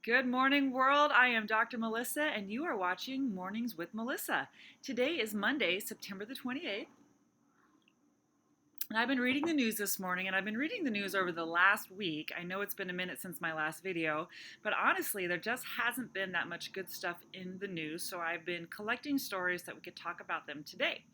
Good morning, world. I am Dr. Melissa, and you are watching Mornings with Melissa. Today is Monday, September the 28th. And I've been reading the news this morning, and I've been reading the news over the last week. I know it's been a minute since my last video, but honestly, there just hasn't been that much good stuff in the news, so I've been collecting stories that we could talk about them today.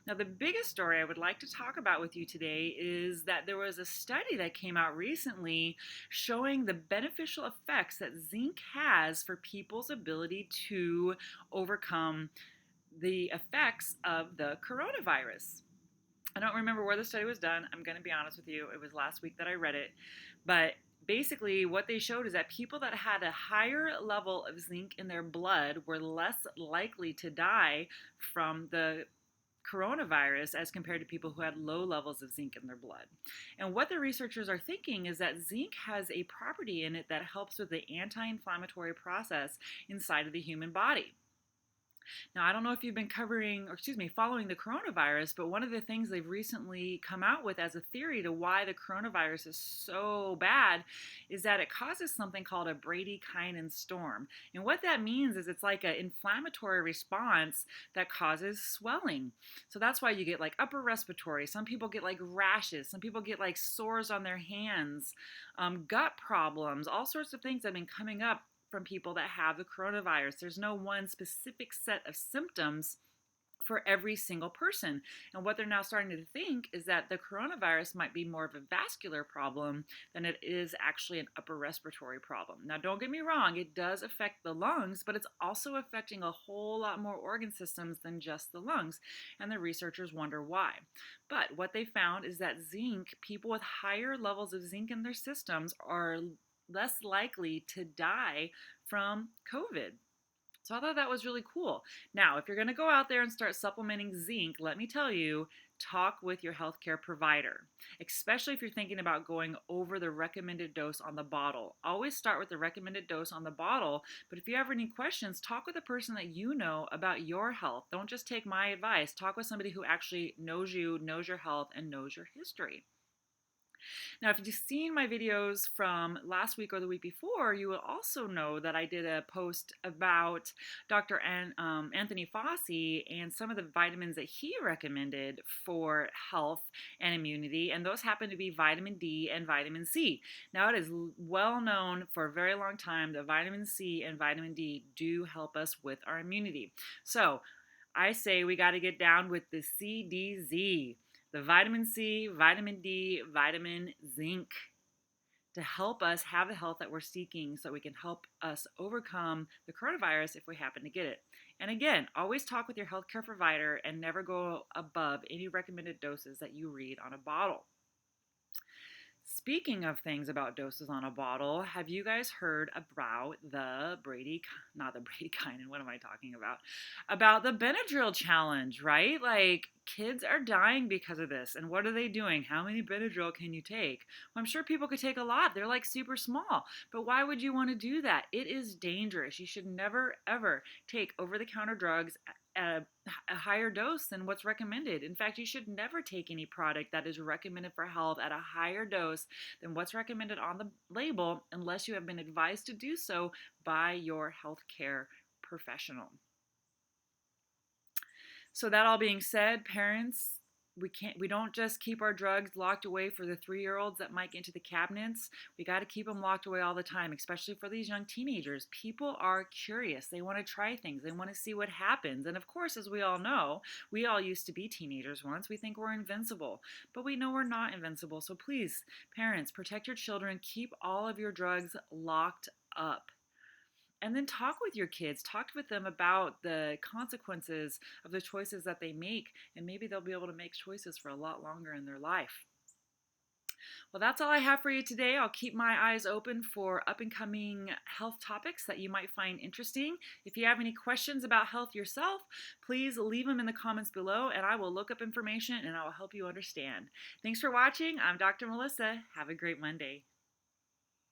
Now, the biggest story I would like to talk about with you today is that there was a study that came out recently showing the beneficial effects that zinc has for people's ability to overcome the effects of the coronavirus. I don't remember where the study was done. I'm going to be honest with you. It was last week that I read it. But basically, what they showed is that people that had a higher level of zinc in their blood were less likely to die from the coronavirus as compared to people who had low levels of zinc in their blood. And what the researchers are thinking is that zinc has a property in it that helps with the anti-inflammatory process inside of the human body. Now, I don't know if you've been following the coronavirus, but one of the things they've recently come out with as a theory to why the coronavirus is so bad is that it causes something called a bradykinin storm. And what that means is it's like an inflammatory response that causes swelling. So that's why you get like upper respiratory. Some people get like rashes. Some people get like sores on their hands, gut problems, all sorts of things that have been coming up from people that have the coronavirus. There's no one specific set of symptoms for every single person. And what they're now starting to think is that the coronavirus might be more of a vascular problem than it is actually an upper respiratory problem. Now, don't get me wrong, it does affect the lungs, but it's also affecting a whole lot more organ systems than just the lungs. And the researchers wonder why. But what they found is that zinc, people with higher levels of zinc in their systems are less likely to die from COVID. So I thought that was really cool. Now, if you're going to go out there and start supplementing zinc, let me tell you, talk with your healthcare provider, especially if you're thinking about going over the recommended dose on the bottle. Always start with the recommended dose on the bottle, but if you have any questions, talk with a person that you know about your health. Don't just take my advice. Talk with somebody who actually knows you, knows your health, and knows your history. Now, if you've seen my videos from last week or the week before, you will also know that I did a post about Dr. Anthony Fauci and some of the vitamins that he recommended for health and immunity, and those happen to be vitamin D and vitamin C. Now, it is well known for a very long time that vitamin C and vitamin D do help us with our immunity. So, I say we got to get down with the CDZ, the vitamin C, vitamin D, vitamin zinc, to help us have the health that we're seeking so we can help us overcome the coronavirus if we happen to get it. And again, always talk with your healthcare provider and never go above any recommended doses that you read on a bottle. Speaking of things about doses on a bottle, have you guys heard about not the Bradykinin, what am I talking about? About the Benadryl challenge, right? Like, kids are dying because of this. And what are they doing? How many Benadryl can you take? Well, I'm sure people could take a lot. They're like super small. But why would you want to do that? It is dangerous. You should never, ever take over-the-counter drugs at a higher dose than what's recommended. In fact, you should never take any product that is recommended for health at a higher dose than what's recommended on the label unless you have been advised to do so by your healthcare professional. So that all being said, parents, we don't just keep our drugs locked away for the 3-year-olds that might get into the cabinets. We got to keep them locked away all the time, especially for these young teenagers. People are curious. They want to try things. They want to see what happens. And of course, as we all know, we all used to be teenagers once. We think we're invincible, but we know we're not invincible. So please, parents, protect your children. Keep all of your drugs locked up. And then talk with your kids. Talk with them about the consequences of the choices that they make, and maybe they'll be able to make choices for a lot longer in their life. Well, that's all I have for you today. I'll keep my eyes open for up-and-coming health topics that you might find interesting. If you have any questions about health yourself, please leave them in the comments below, and I will look up information and I will help you understand. Thanks for watching. I'm Dr. Melissa. Have a great Monday.